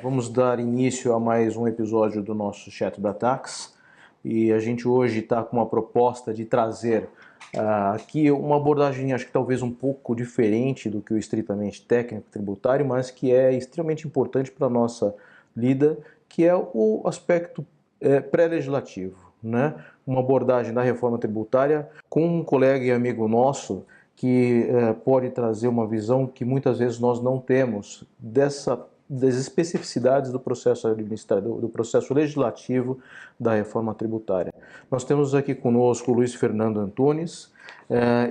Vamos dar início a mais um episódio do nosso Chat Bratax e a gente hoje está com uma proposta de trazer aqui uma abordagem, acho que talvez um pouco diferente do que o estritamente técnico tributário, mas que é extremamente importante para a nossa lida, que é o aspecto pré-legislativo, né? Uma abordagem da reforma tributária com um colega e amigo nosso que pode trazer uma visão que muitas vezes nós não temos das especificidades do processo administrativo, do processo legislativo da reforma tributária. Nós temos aqui conosco o Luiz Fernando Antunes,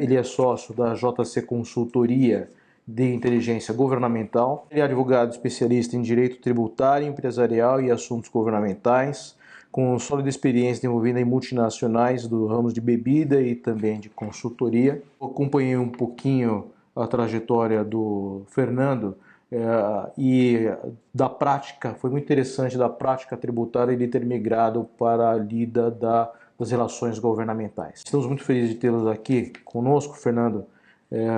ele é sócio da JC Consultoria de Inteligência Governamental, ele é advogado especialista em Direito Tributário, Empresarial e Assuntos Governamentais, com sólida experiência desenvolvida em multinacionais do ramo de bebida e também de consultoria. Eu acompanhei um pouquinho a trajetória do Fernando e da prática, foi muito interessante da prática tributária ele ter migrado para a lida das relações governamentais. Estamos muito felizes de tê-los aqui conosco, Fernando.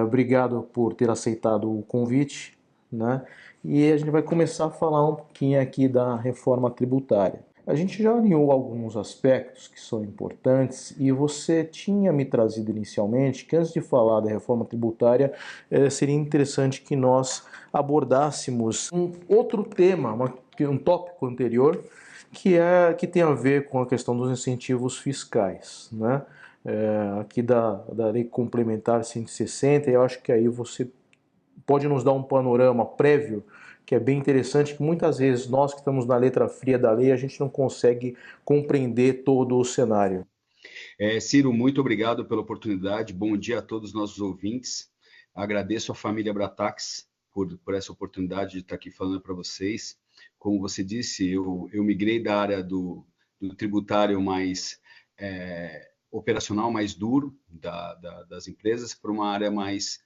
Obrigado por ter aceitado o convite, né? E a gente vai começar a falar um pouquinho aqui da reforma tributária. A gente já alinhou alguns aspectos que são importantes e você tinha me trazido inicialmente que antes de falar da reforma tributária seria interessante que nós abordássemos um outro tema, um tópico anterior, que tem a ver com a questão dos incentivos fiscais, né? Aqui da Lei Complementar 160, eu acho que aí você pode nos dar um panorama prévio que é bem interessante, que muitas vezes nós que estamos na letra fria da lei, a gente não consegue compreender todo o cenário. Ciro, muito obrigado pela oportunidade. Bom dia a todos os nossos ouvintes. Agradeço à família Bratax por essa oportunidade de estar aqui falando para vocês. Como você disse, eu migrei da área do tributário mais operacional, mais duro das empresas, para uma área mais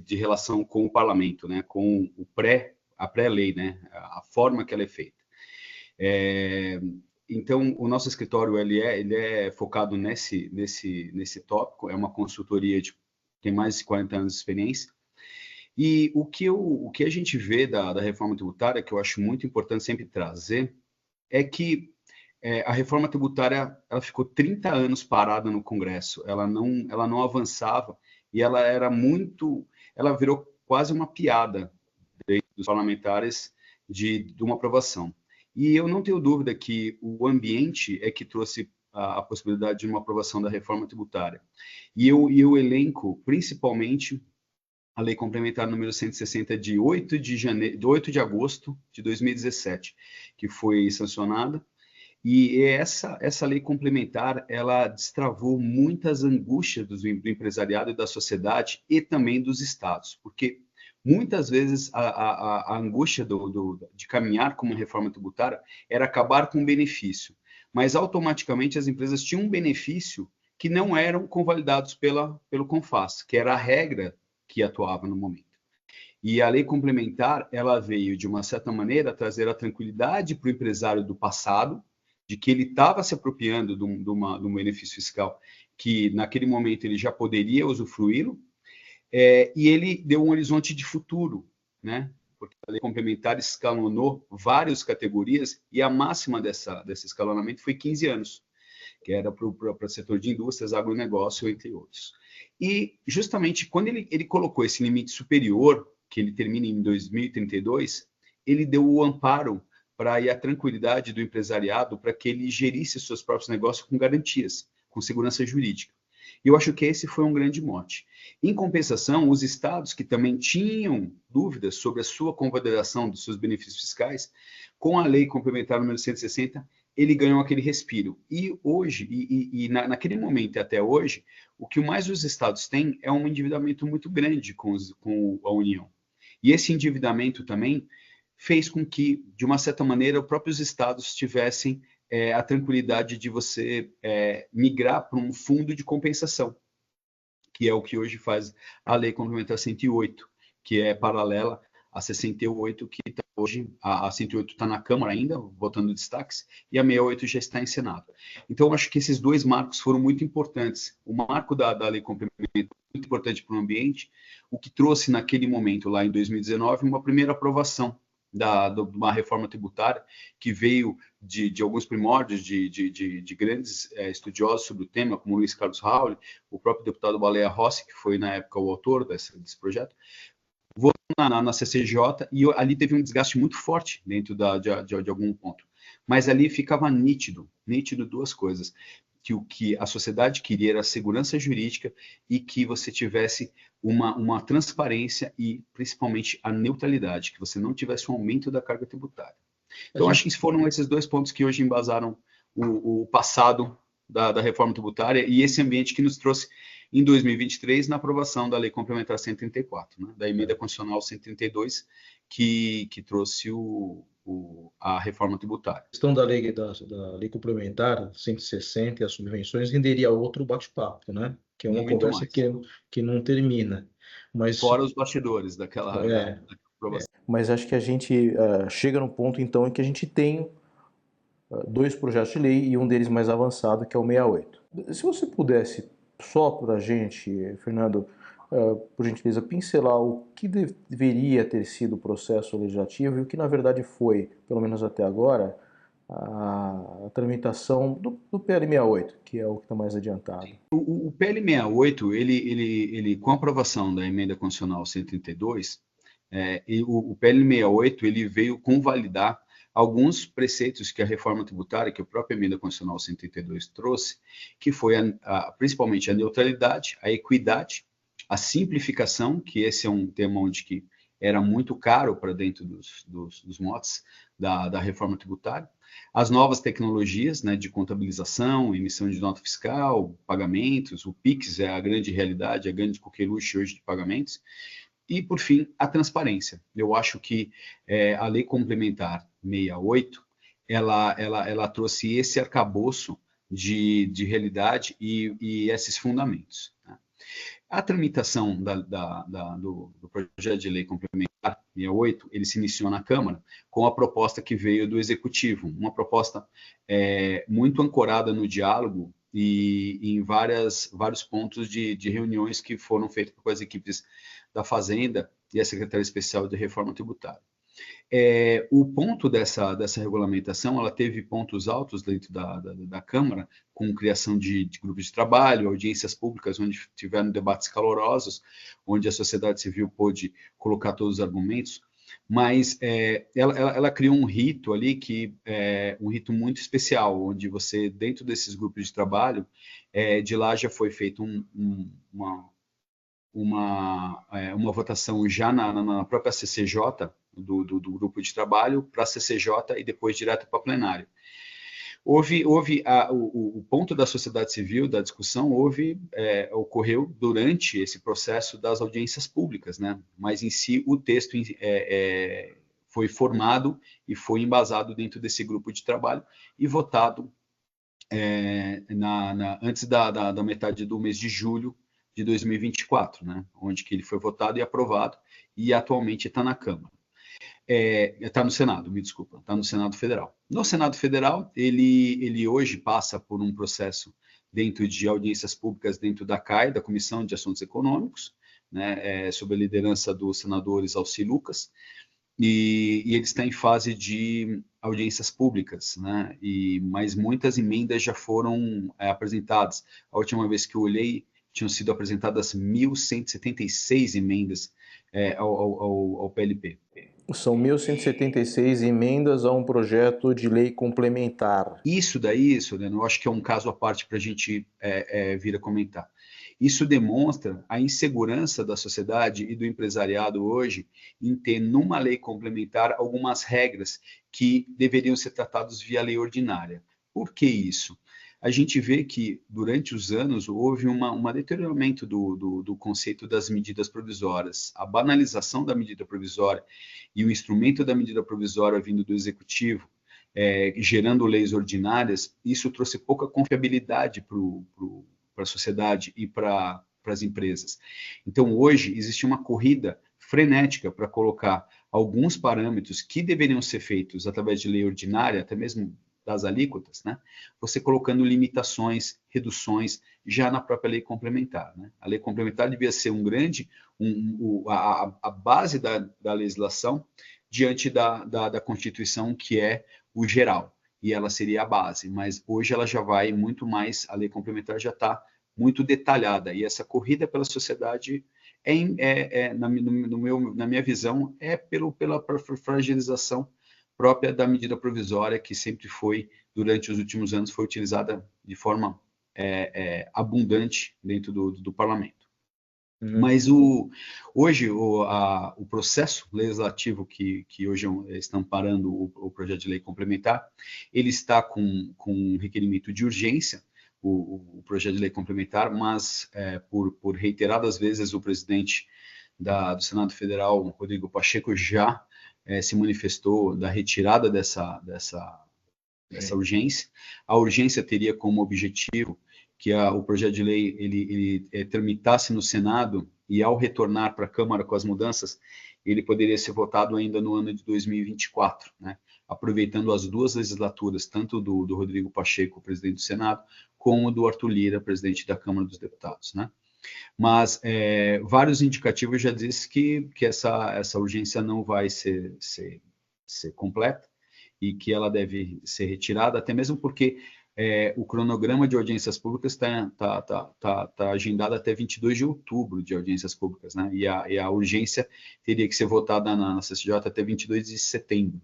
de relação com o parlamento, né? Com a pré-lei, né? A forma que ela é feita. Então, o nosso escritório ele é focado nesse tópico, é uma consultoria tem mais de 40 anos de experiência. E o que a gente vê da reforma tributária, que eu acho muito importante sempre trazer, é que a reforma tributária ela ficou 30 anos parada no Congresso, ela não avançava e ela virou quase uma piada dos parlamentares de uma aprovação. E eu não tenho dúvida que o ambiente é que trouxe a possibilidade de uma aprovação da reforma tributária. E eu elenco principalmente a Lei Complementar número 160 de 8 de agosto de 2017, que foi sancionada. E essa lei complementar, ela destravou muitas angústias do empresariado e da sociedade e também dos estados, porque muitas vezes a angústia de caminhar com uma reforma tributária era acabar com um benefício, mas automaticamente as empresas tinham um benefício que não eram convalidados pelo CONFAS, que era a regra que atuava no momento. E a lei complementar, ela veio, de uma certa maneira, trazer a tranquilidade para o empresário do passado, de que ele estava se apropriando de um benefício fiscal que, naquele momento, ele já poderia usufruí-lo, e ele deu um horizonte de futuro, né? Porque a lei complementar escalonou várias categorias e a máxima desse escalonamento foi 15 anos, que era para o setor de indústrias, agronegócio, entre outros. E, justamente, quando ele colocou esse limite superior, que ele termina em 2032, ele deu o amparo para a tranquilidade do empresariado para que ele gerisse seus próprios negócios com garantias, com segurança jurídica. E eu acho que esse foi um grande mote. Em compensação, os estados que também tinham dúvidas sobre a sua convalidação dos seus benefícios fiscais, com a lei complementar número 160, ele ganhou aquele respiro. E hoje, naquele momento e até hoje, o que mais os estados têm é um endividamento muito grande com a União. E esse endividamento também fez com que, de uma certa maneira, os próprios estados tivessem a tranquilidade de você migrar para um fundo de compensação, que é o que hoje faz a Lei Complementar 108, que é paralela a 68, que tá hoje, a 108 está na Câmara ainda, votando destaques, e a 68 já está em Senado. Então, eu acho que esses dois marcos foram muito importantes. O marco da Lei Complementar muito importante para o ambiente, o que trouxe naquele momento, lá em 2019, uma primeira aprovação de uma reforma tributária que veio de alguns primórdios de grandes estudiosos sobre o tema, como Luiz Carlos Raul, o próprio deputado Baleia Rossi, que foi na época o autor desse projeto, votou na CCJ e ali teve um desgaste muito forte dentro de algum ponto. Mas ali ficava nítido duas coisas, que o que a sociedade queria era segurança jurídica e que você tivesse uma transparência e, principalmente, a neutralidade, que você não tivesse um aumento da carga tributária. Então, acho que foram esses dois pontos que hoje embasaram o passado da reforma tributária e esse ambiente que nos trouxe, em 2023, na aprovação da Lei Complementar 134, né, da Emenda Constitucional 132, que trouxe a reforma tributária. A questão da lei complementar 160 e as subvenções renderia outro bate-papo, né? Que é uma Muito conversa mais. que não termina. Mas, fora os bastidores daquela aprovação. Mas acho que a gente chega no ponto, então, em que a gente tem dois projetos de lei e um deles mais avançado, que é o 68. Se você pudesse, só para a gente, Fernando, por gentileza, pincelar o que deveria ter sido o processo legislativo e o que, na verdade, foi, pelo menos até agora, a tramitação do PL 68, que é o que está mais adiantado. O PL 68, ele, com a aprovação da Emenda Constitucional 132, o PL 68 ele veio convalidar alguns preceitos que a reforma tributária, que a própria Emenda Constitucional 132 trouxe, que foi principalmente a neutralidade, a equidade, a simplificação, que esse é um tema onde que era muito caro para dentro dos motes da reforma tributária, as novas tecnologias, né, de contabilização, emissão de nota fiscal, pagamentos, o PIX é a grande realidade, a grande coqueluche hoje de pagamentos, e, por fim, a transparência. Eu acho que a Lei Complementar 68, ela trouxe esse arcabouço de realidade e esses fundamentos. Né? A tramitação do projeto de lei complementar 68, ele se iniciou na Câmara com a proposta que veio do Executivo, uma proposta muito ancorada no diálogo e em vários pontos de reuniões que foram feitas com as equipes da Fazenda e a Secretaria Especial de Reforma Tributária. O ponto dessa regulamentação, ela teve pontos altos dentro da Câmara, com criação de grupos de trabalho, audiências públicas, onde tiveram debates calorosos, onde a sociedade civil pôde colocar todos os argumentos, mas ela criou um rito ali, um rito muito especial, onde você, dentro desses grupos de trabalho, de lá já foi feito uma votação já na própria CCJ, do grupo de trabalho, para a CCJ e depois direto para plenário. O ponto da sociedade civil, da discussão, ocorreu durante esse processo das audiências públicas, né? Mas em si o texto foi formado e foi embasado dentro desse grupo de trabalho e votado antes da metade do mês de julho de 2024, né? Onde que ele foi votado e aprovado e atualmente está na Câmara. Está no Senado, me desculpa, está no Senado Federal. No Senado Federal, ele hoje passa por um processo dentro de audiências públicas dentro da CAE, da Comissão de Assuntos Econômicos, né, sob a liderança do senador Alci Lucas, e ele está em fase de audiências públicas, né, mas muitas emendas já foram apresentadas. A última vez que eu olhei, tinham sido apresentadas 1.176 emendas ao PLP. São 1.176 emendas a um projeto de lei complementar. Isso daí, Solano, eu acho que é um caso à parte para a gente vir a comentar. Isso demonstra a insegurança da sociedade e do empresariado hoje em ter numa lei complementar algumas regras que deveriam ser tratadas via lei ordinária. Por que isso? A gente vê que, durante os anos, houve um deterioramento do conceito das medidas provisórias. A banalização da medida provisória e o instrumento da medida provisória vindo do Executivo, gerando leis ordinárias, isso trouxe pouca confiabilidade para a sociedade e para as empresas. Então, hoje, existe uma corrida frenética para colocar alguns parâmetros que deveriam ser feitos através de lei ordinária, até mesmo das alíquotas, né? Você colocando limitações, reduções, já na própria lei complementar, né? A lei complementar devia ser a base da legislação diante da Constituição, que é o geral, e ela seria a base, mas hoje ela já vai muito mais, a lei complementar já está muito detalhada, e essa corrida pela sociedade, na minha visão, é pela fragilização própria da medida provisória, que sempre foi, durante os últimos anos, foi utilizada de forma abundante dentro do parlamento. Uhum. Mas hoje o processo legislativo que hoje estão parando o projeto de lei complementar, ele está com um requerimento de urgência, o projeto de lei complementar, mas por reiteradas vezes o presidente do Senado Federal, Rodrigo Pacheco, já se manifestou da retirada dessa urgência. A urgência teria como objetivo que o projeto de lei ele tramitasse no Senado e, ao retornar para a Câmara com as mudanças, ele poderia ser votado ainda no ano de 2024, né? Aproveitando as duas legislaturas, tanto do Rodrigo Pacheco, presidente do Senado, como do Arthur Lira, presidente da Câmara dos Deputados, né? Mas vários indicativos já dizem que essa urgência não vai ser completa e que ela deve ser retirada, até mesmo porque o cronograma de audiências públicas está agendado até 22 de outubro de audiências públicas, né? E a urgência teria que ser votada na CCJ até 22 de setembro.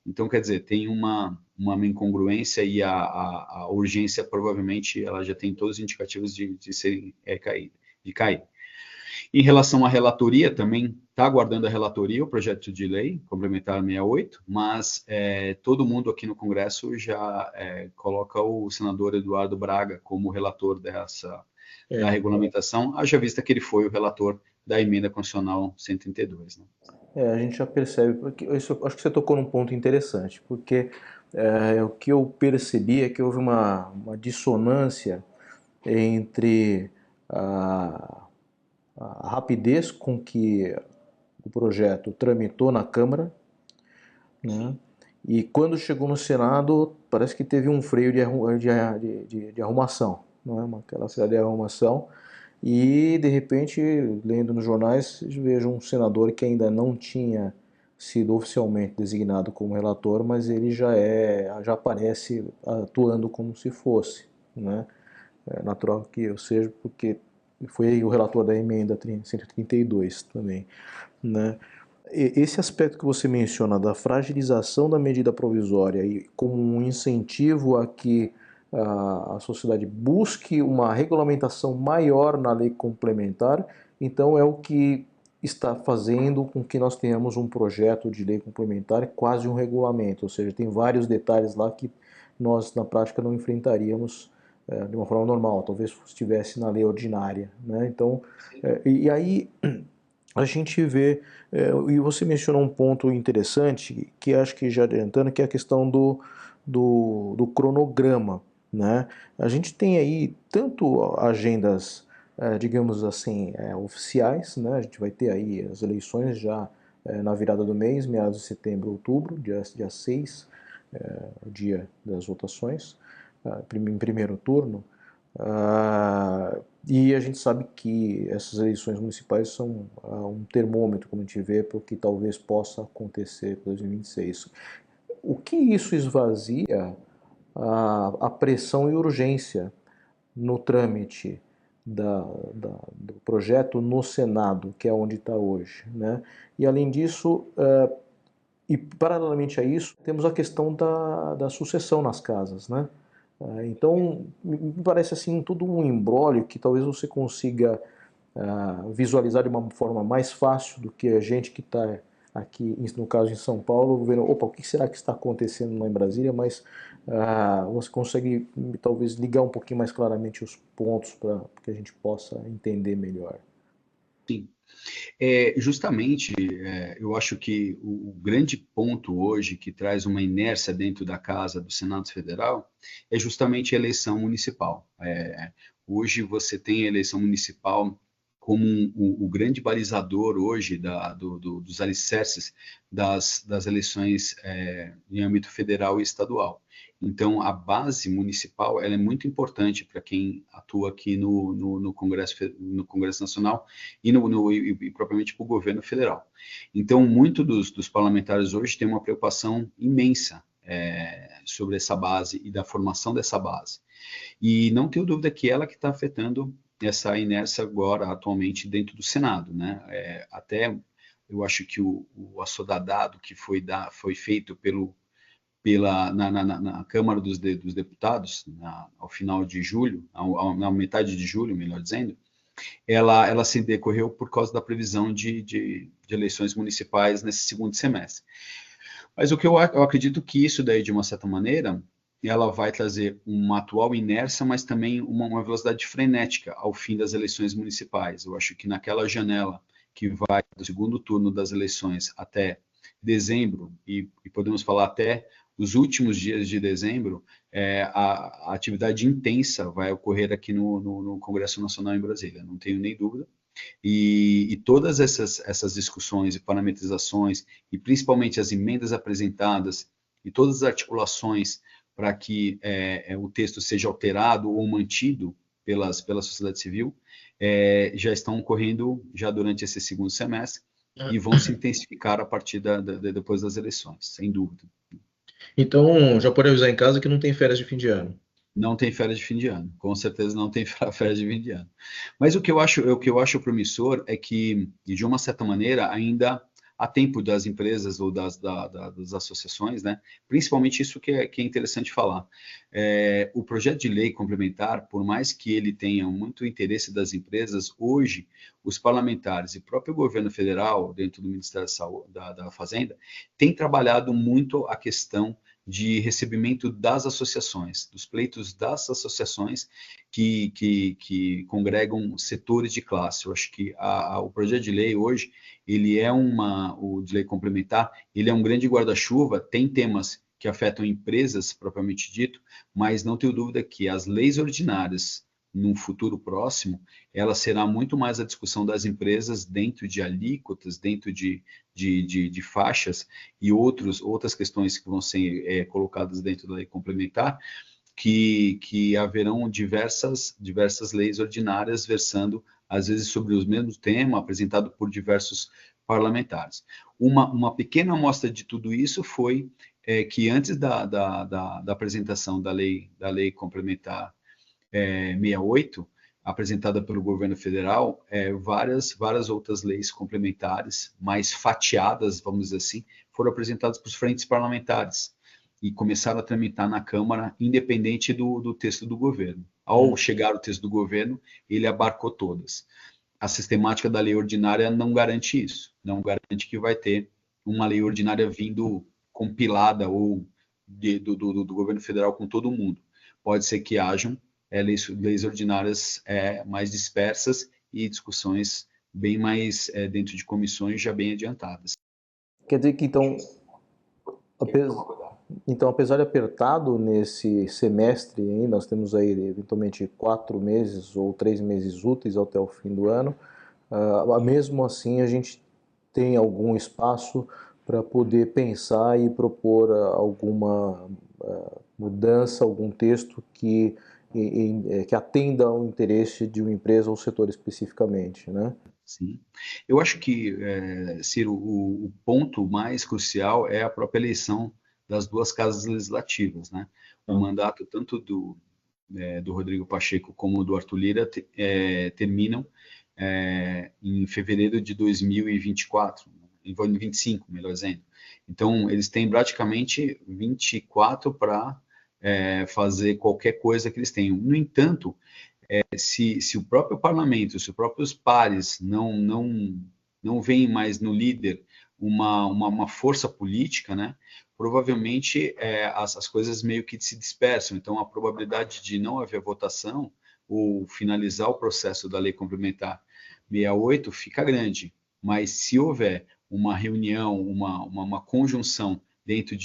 Então, quer dizer, tem uma incongruência e a urgência provavelmente ela já tem todos os indicativos de cair. Em relação à relatoria, também está aguardando a relatoria, o projeto de lei complementar 68, mas todo mundo aqui no Congresso já coloca o senador Eduardo Braga como relator da regulamentação, haja vista que ele foi o relator da emenda constitucional 132. Né? A gente já percebe, porque isso, acho que você tocou num ponto interessante, porque o que eu percebi é que houve uma dissonância entre a rapidez com que o projeto tramitou na Câmara, né? E quando chegou no Senado, parece que teve um freio de arrumação, né? Aquela série de arrumação. E, de repente, lendo nos jornais, vejo um senador que ainda não tinha sido oficialmente designado como relator, mas ele já aparece atuando como se fosse, né? É natural que eu seja, porque foi o relator da emenda 132 também, né? Esse aspecto que você menciona da fragilização da medida provisória e como um incentivo a que a sociedade busque uma regulamentação maior na lei complementar, então é o que está fazendo com que nós tenhamos um projeto de lei complementar, quase um regulamento, ou seja, tem vários detalhes lá que nós na prática não enfrentaríamos de uma forma normal, talvez estivesse na lei ordinária, né? Então, e aí a gente vê, e você mencionou um ponto interessante, que acho que já adiantando, que é a questão do cronograma, né? A gente tem aí tanto agendas, digamos assim, oficiais, né? A gente vai ter aí as eleições já na virada do mês, meados de setembro, outubro, dia 6, o dia das votações, em primeiro turno. E a gente sabe que essas eleições municipais são um termômetro, como a gente vê, para o que talvez possa acontecer em 2026. O que isso esvazia a pressão e urgência no trâmite do projeto no Senado, que é onde está hoje, né? E além disso, e paralelamente a isso, temos a questão da sucessão nas casas, né? Então, me parece assim tudo um imbróglio que talvez você consiga visualizar de uma forma mais fácil do que a gente que está aqui, no caso em São Paulo, vendo, opa, o que será que está acontecendo lá em Brasília, mas você consegue talvez ligar um pouquinho mais claramente os pontos para que a gente possa entender melhor. Sim. Justamente, eu acho que o grande ponto hoje que traz uma inércia dentro da casa do Senado Federal é justamente a eleição municipal. Hoje você tem a eleição municipal como o grande balizador hoje dos alicerces das eleições em âmbito federal e estadual. Então, a base municipal ela é muito importante para quem atua aqui no Congresso Nacional e propriamente para o governo federal. Então, muito dos parlamentares hoje têm uma preocupação imensa sobre essa base e da formação dessa base. E não tenho dúvida que ela que está afetando essa inércia agora, atualmente, dentro do Senado, né? Até eu acho que o assodadado que foi feito na Câmara dos Deputados, ao final de julho, na metade de julho, melhor dizendo, ela se decorreu por causa da previsão de eleições municipais nesse segundo semestre. Mas o que eu acredito que isso daí, de uma certa maneira, ela vai trazer uma atual inércia, mas também uma velocidade frenética ao fim das eleições municipais. Eu acho que naquela janela que vai do segundo turno das eleições até dezembro, e podemos falar até os últimos dias de dezembro, a atividade intensa vai ocorrer aqui no Congresso Nacional em Brasília, não tenho nem dúvida. E todas essas discussões e parametrizações, e principalmente as emendas apresentadas, e todas as articulações para que o texto seja alterado ou mantido pela sociedade civil, já estão ocorrendo já durante esse segundo semestre e vão se intensificar a partir depois das eleições, sem dúvida. Então, já pode avisar em casa que não tem férias de fim de ano. Não tem férias de fim de ano, com certeza não tem férias de fim de ano. Mas o que eu acho promissor é que, de uma certa maneira, ainda há tempo das empresas ou das associações, né? Principalmente isso que é interessante falar. O projeto de lei complementar, por mais que ele tenha muito interesse das empresas, hoje os parlamentares e próprio governo federal, dentro do Ministério da Saúde, da Fazenda, tem trabalhado muito a questão de recebimento das associações, dos pleitos das associações que congregam setores de classe. Eu acho que o projeto de lei hoje, ele é o de lei complementar, ele é um grande guarda-chuva, tem temas que afetam empresas, propriamente dito, mas não tenho dúvida que as leis ordinárias, num futuro próximo, ela será muito mais a discussão das empresas dentro de alíquotas, dentro de faixas e outras questões que vão ser colocadas dentro da lei complementar, que haverão diversas leis ordinárias versando, às vezes, sobre o mesmo tema, apresentado por diversos parlamentares. Uma pequena amostra de tudo isso foi que antes da apresentação da lei complementar 68, apresentada pelo governo federal, várias outras leis complementares, mais fatiadas, vamos dizer assim, foram apresentadas para os frentes parlamentares e começaram a tramitar na Câmara, independente do texto do governo. Ao chegar o texto do governo, ele abarcou todas. A sistemática da lei ordinária não garante isso, não garante que vai ter uma lei ordinária vindo compilada ou do governo federal com todo mundo. Pode ser que hajam leis ordinárias mais dispersas e discussões bem mais dentro de comissões já bem adiantadas. Quer dizer que, então, apesar de apertado nesse semestre, hein, nós temos aí eventualmente 4 meses ou 3 meses úteis até o fim do ano, mesmo assim a gente tem algum espaço para poder pensar e propor alguma mudança, algum texto que atenda ao interesse de uma empresa ou setor especificamente, né? Sim. Eu acho que, Ciro, o ponto mais crucial é a própria eleição das duas casas legislativas, né? O mandato tanto do Rodrigo Pacheco como do Arthur Lira terminam em fevereiro de 2024, em 2025, melhor dizendo. Então, eles têm praticamente 24 para fazer qualquer coisa que eles tenham. No entanto, se o próprio parlamento, se os próprios pares não veem mais no líder uma força política, né, provavelmente as coisas meio que se dispersam. Então, a probabilidade de não haver votação ou finalizar o processo da lei complementar 68 fica grande. Mas se houver uma reunião, uma conjunção dentro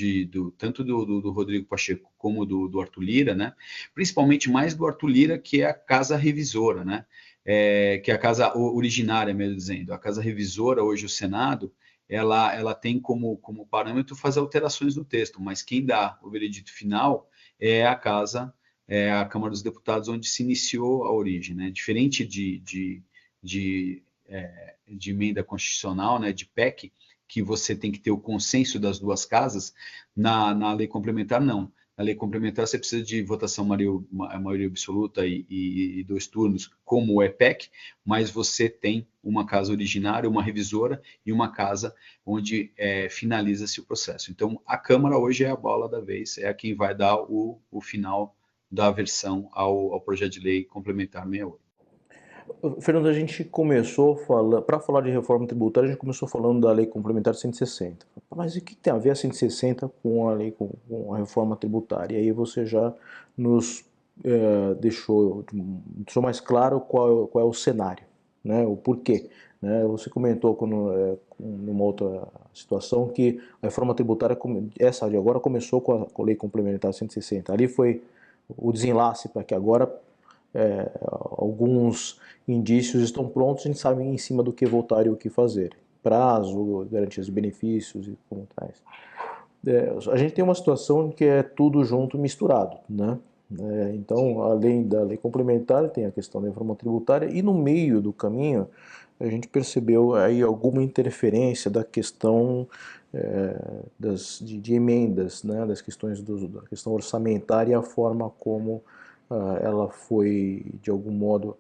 tanto do Rodrigo Pacheco como do Arthur Lira, né? Principalmente mais do Arthur Lira, que é a casa revisora, né? Que é a casa originária, mesmo dizendo. A casa revisora, hoje o Senado, ela tem como parâmetro fazer alterações no texto, mas quem dá o veredito final é a casa, é a Câmara dos Deputados, onde se iniciou a origem, né? Diferente de emenda constitucional, né, de PEC, que você tem que ter o consenso das duas casas, na lei complementar, não. Na lei complementar, você precisa de votação maioria absoluta e dois turnos, como é PEC, mas você tem uma casa originária, uma revisora e uma casa onde finaliza-se o processo. Então, a Câmara hoje é a bola da vez, é quem vai dar o final da versão ao projeto de lei complementar 68. Fernando, a gente começou falando, para falar de reforma tributária, a gente começou falando da Lei Complementar 160. Mas o que tem a ver a 160 com a lei com a reforma tributária? E aí você já nos deixou mais claro qual é o cenário, né? O porquê. Né? Você comentou numa outra situação que a reforma tributária, essa de agora, começou com a Lei Complementar 160. Ali foi o desenlace para que agora alguns indícios estão prontos, a gente sabe em cima do que votar e o que fazer. Prazo, garantias de benefícios e como tais. A gente tem uma situação que é tudo junto misturado, né? Então, além da lei complementar, tem a questão da reforma tributária e no meio do caminho a gente percebeu aí alguma interferência da questão de emendas, né? Das questões da questão orçamentária e a forma como ela foi de algum modo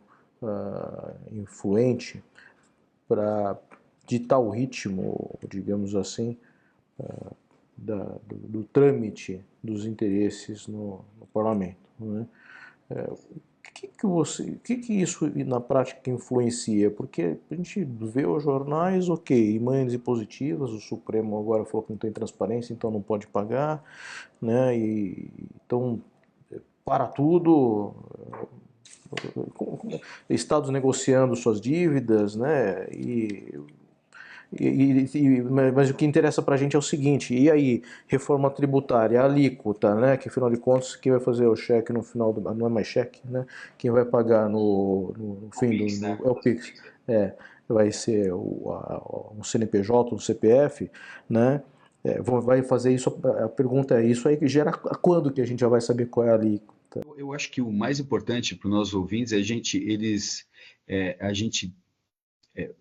influente para ditar o ritmo, digamos assim, do trâmite dos interesses no parlamento. Né? O que isso na prática influencia? Porque a gente vê os jornais, ok, emendas impositivas, o Supremo agora falou que não tem transparência, então não pode pagar, né? Então, para tudo, estados negociando suas dívidas, né? Mas o que interessa para a gente é o seguinte: e aí, reforma tributária, a alíquota, né? Que afinal de contas, quem vai fazer o cheque no final do. Não é mais cheque, né? Quem vai pagar no fim do. Né? É o Pix. Vai ser um CNPJ, um CPF, né? Vai fazer isso. A pergunta é: isso aí que gera. Quando que a gente já vai saber qual é a alíquota? Eu acho que o mais importante para os nossos ouvintes é a gente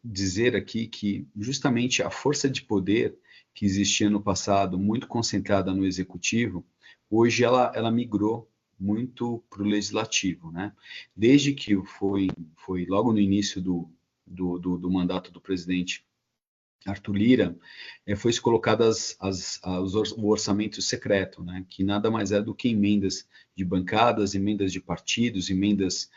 dizer aqui que justamente a força de poder que existia no passado, muito concentrada no executivo, hoje ela migrou muito para o legislativo, né? Desde que foi logo no início do mandato do presidente Arthur Lira, foi-se colocado o orçamento secreto, né, que nada mais é do que emendas de bancadas, emendas de partidos, emendas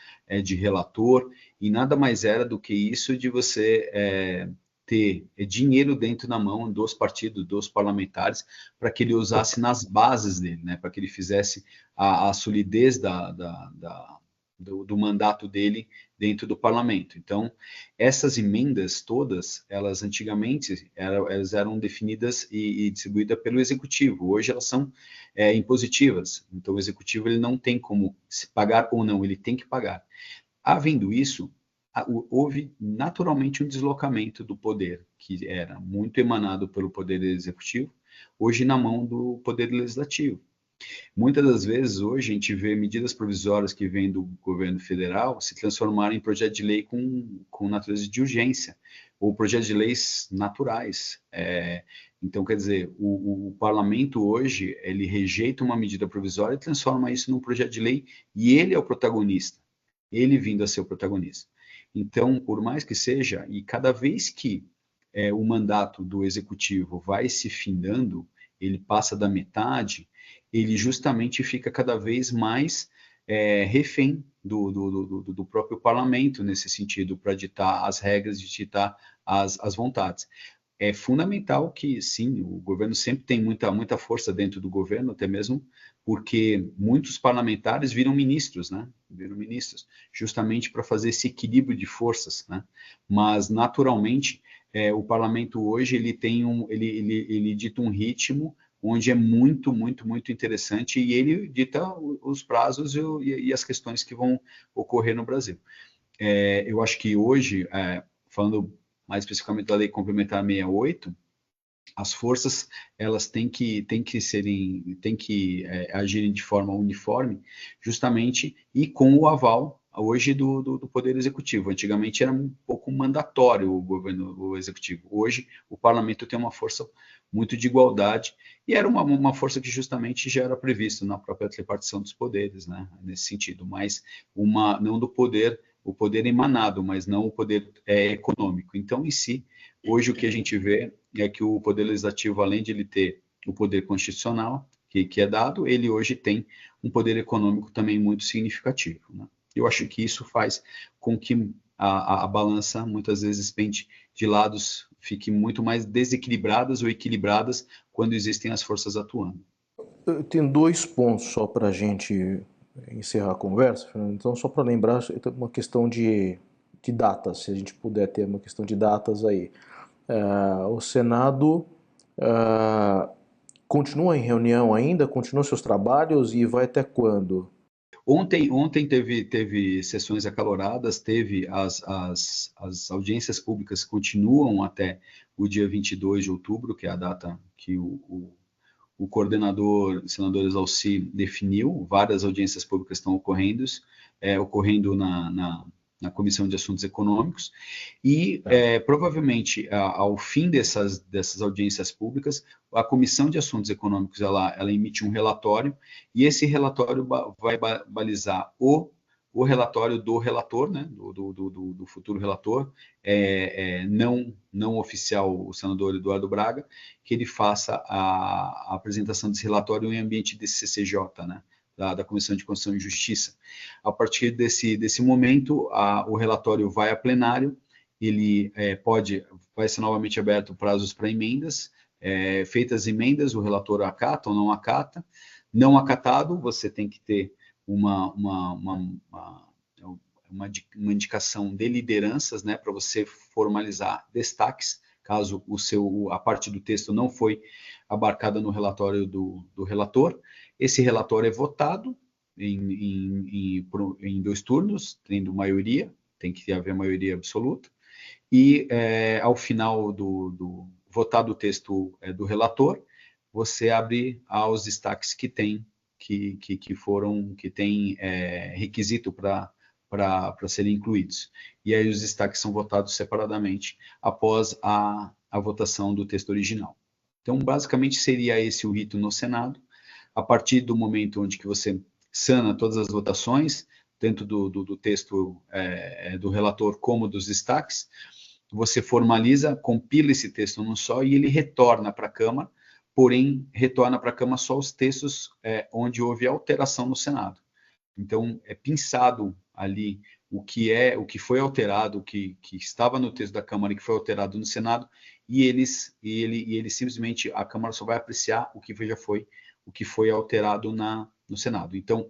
de relator, e nada mais era do que isso de você ter dinheiro dentro da mão dos partidos, dos parlamentares, para que ele usasse nas bases dele, né, para que ele fizesse a solidez do mandato dele dentro do parlamento. Então, essas emendas todas, elas antigamente elas eram definidas e distribuídas pelo executivo. Hoje elas são impositivas. Então, o executivo ele não tem como se pagar ou não, ele tem que pagar. Havendo isso, houve naturalmente um deslocamento do poder, que era muito emanado pelo poder executivo, hoje na mão do poder legislativo. Muitas das vezes, hoje, a gente vê medidas provisórias que vêm do governo federal se transformarem em projeto de lei com natureza de urgência, ou projetos de leis naturais. Então, quer dizer, o parlamento hoje, ele rejeita uma medida provisória e transforma isso num projeto de lei, e ele é o protagonista, ele vindo a ser o protagonista. Então, por mais que seja, e cada vez que o mandato do executivo vai se findando, ele passa da metade, ele justamente fica cada vez mais refém do próprio parlamento nesse sentido, para ditar as regras, de ditar as vontades. É fundamental que, sim, o governo sempre tem muita força dentro do governo, até mesmo porque muitos parlamentares viram ministros, né? Viram ministros, justamente para fazer esse equilíbrio de forças, né? Mas, naturalmente, o parlamento hoje ele dita um ritmo onde é muito interessante e ele dita os prazos e as questões que vão ocorrer no Brasil. Eu acho que hoje, falando mais especificamente da Lei Complementar 68, as forças elas têm que agirem de forma uniforme, justamente e com o aval hoje do Poder Executivo. Antigamente era um pouco mandatório o Executivo. Hoje o Parlamento tem uma força muito de igualdade e era uma força que justamente já era previsto na própria tripartição dos poderes, né? Nesse sentido, mas não do poder, o poder emanado, mas não o poder econômico. Então, em si, hoje o que a gente vê é que o Poder Legislativo, além de ele ter o poder constitucional, que é dado, ele hoje tem um poder econômico também muito significativo. Né? Eu acho que isso faz com que a balança, muitas vezes, pende de lados, fique muito mais desequilibradas ou equilibradas quando existem as forças atuando. Tem dois pontos só para a gente encerrar a conversa, Fernando. Então, só para lembrar, uma questão de datas, se a gente puder ter uma questão de datas aí. O Senado continua em reunião ainda? Continua seus trabalhos e vai até quando? Ontem teve sessões acaloradas, teve as audiências públicas continuam até o dia 22 de outubro, que é a data que o coordenador, o senador Exalci, definiu. Várias audiências públicas estão ocorrendo na Comissão de Assuntos Econômicos, e provavelmente ao fim dessas audiências públicas, a Comissão de Assuntos Econômicos ela emite um relatório, e esse relatório vai balizar o relatório do relator, né, do futuro relator, não oficial, o senador Eduardo Braga, que ele faça a apresentação desse relatório em ambiente de CCJ, né, da Comissão de Constituição e Justiça. A partir desse momento, o relatório vai a plenário, ele vai ser novamente aberto prazos para emendas, feitas emendas, o relator acata ou não acata. Não acatado, você tem que ter uma indicação de lideranças, né, para você formalizar destaques, caso a parte do texto não foi abarcada no relatório do relator. Esse relatório é votado em 2 turnos, tendo maioria, tem que haver maioria absoluta, e ao final do votado o texto do relator, você abre aos destaques que tem requisito para serem incluídos. E aí os destaques são votados separadamente após a votação do texto original. Então, basicamente, seria esse o rito no Senado. A partir do momento onde que você sana todas as votações, tanto do texto do relator como dos destaques, você formaliza, compila esse texto num só e ele retorna para a Câmara, porém, retorna para a Câmara só os textos onde houve alteração no Senado. Então, é pensado ali o que foi alterado, o que estava no texto da Câmara e que foi alterado no Senado, e ele simplesmente, a Câmara só vai apreciar o que foi alterado no Senado. Então,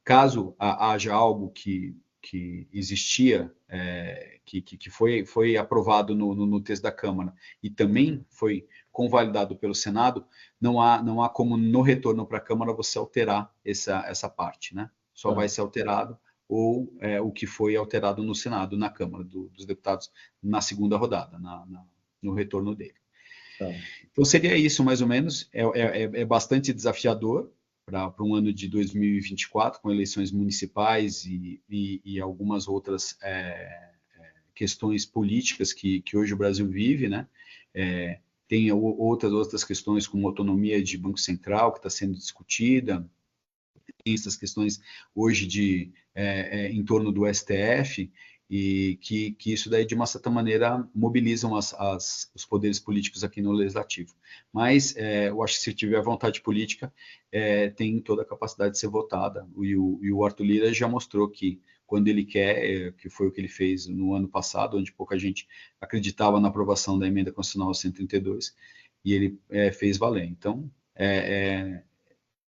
caso haja algo que existia, que foi aprovado no texto da Câmara e também foi convalidado pelo Senado, não há como no retorno para a Câmara você alterar essa parte, né? Só vai ser alterado o que foi alterado no Senado, na Câmara dos Deputados, na segunda rodada, no retorno dele. Então seria isso, mais ou menos. É bastante desafiador para um ano de 2024, com eleições municipais e algumas outras questões políticas que hoje o Brasil vive, né? Tem outras questões, como autonomia de Banco Central, que está sendo discutida, tem essas questões hoje em torno do STF, e que isso daí, de uma certa maneira, mobilizam os poderes políticos aqui no Legislativo. Mas eu acho que se tiver vontade política, tem toda a capacidade de ser votada. E o Arthur Lira já mostrou que, quando ele quer, que foi o que ele fez no ano passado, onde pouca gente acreditava na aprovação da emenda constitucional 132, e ele fez valer. Então,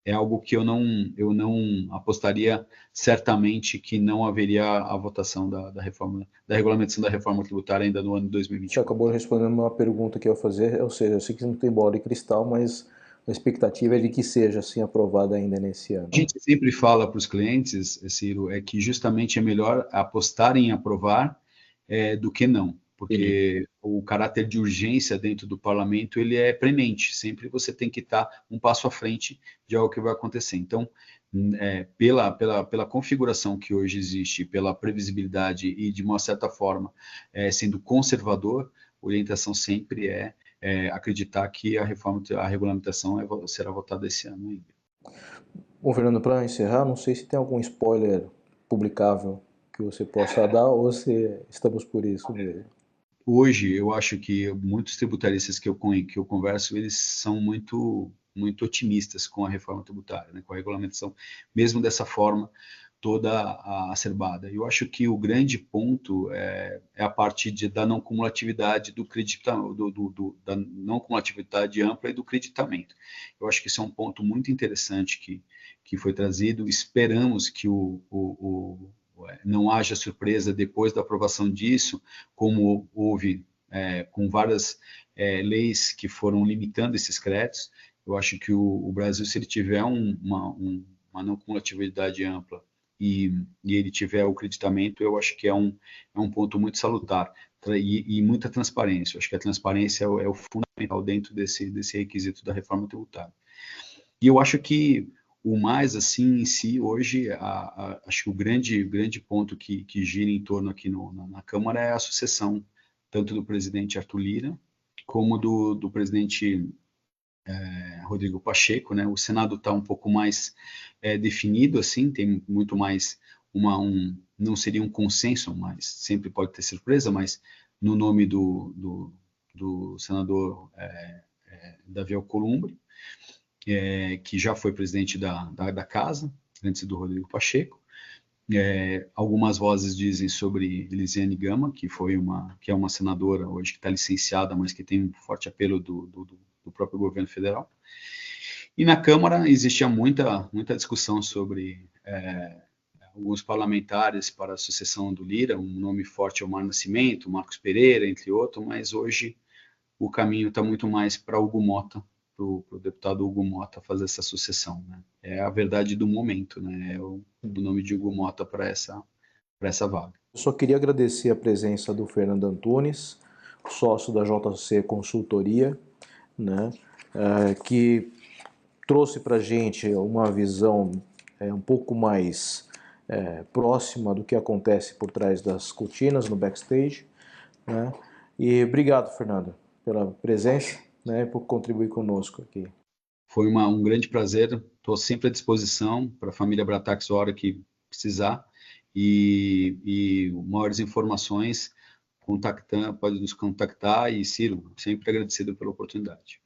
é algo que eu não apostaria certamente que não haveria a votação da reforma, da regulamentação da reforma tributária ainda no ano de 2020. Você acabou respondendo uma pergunta que eu ia fazer, ou seja, eu sei que não tem bola de cristal, mas a expectativa é de que seja assim aprovada ainda nesse ano. A gente sempre fala para os clientes, Ciro, que justamente é melhor apostar em aprovar do que não. porque o caráter de urgência dentro do parlamento ele é premente, sempre você tem que estar um passo à frente de algo que vai acontecer. Então, pela configuração que hoje existe, pela previsibilidade e, de uma certa forma, sendo conservador, a orientação sempre é acreditar que a regulamentação será votada esse ano ainda. Bom, Fernando, para encerrar, não sei se tem algum spoiler publicável que você possa dar ou se estamos por isso mesmo. Hoje, eu acho que muitos tributaristas que eu converso, eles são muito otimistas com a reforma tributária, né, com a regulamentação, mesmo dessa forma toda acerbada. Eu acho que o grande ponto é a parte da não cumulatividade da não cumulatividade ampla e do creditamento. Eu acho que isso é um ponto muito interessante que foi trazido. Esperamos que não haja surpresa depois da aprovação disso, como houve com várias leis que foram limitando esses créditos. Eu acho que o Brasil, se ele tiver uma não cumulatividade ampla e ele tiver o creditamento, eu acho que é um ponto muito salutar e muita transparência. Eu acho que a transparência é o fundamental dentro desse requisito da reforma tributária. E eu acho que o mais, assim, em si, hoje, acho que o grande ponto que gira em torno aqui na Câmara é a sucessão, tanto do presidente Arthur Lira, como do presidente Rodrigo Pacheco, né? O Senado está um pouco mais definido, assim, tem muito mais não seria um consenso, mas sempre pode ter surpresa, mas no nome do senador Davi Alcolumbre, que já foi presidente da Casa, antes do Rodrigo Pacheco. Algumas vozes dizem sobre Elisiane Gama, que é uma senadora hoje que está licenciada, mas que tem um forte apelo do próprio governo federal. E na Câmara existia muita discussão sobre alguns parlamentares para a sucessão do Lira, um nome forte é o Mar Nascimento, Marcos Pereira, entre outros, mas hoje o caminho está muito mais para Hugo Mota, para o deputado Hugo Mota fazer essa sucessão, né? É a verdade do momento, né? É o nome de Hugo Mota para essa vaga. Eu só queria agradecer a presença do Fernando Antunes, sócio da JC Consultoria, né? Que trouxe para a gente uma visão um pouco mais próxima do que acontece por trás das cortinas, no backstage, né? E obrigado, Fernando, pela presença, né, e por contribuir conosco aqui. Foi um grande prazer, estou sempre à disposição para a família Bratax a hora que precisar, e maiores informações, pode nos contactar, e Ciro, sempre agradecido pela oportunidade.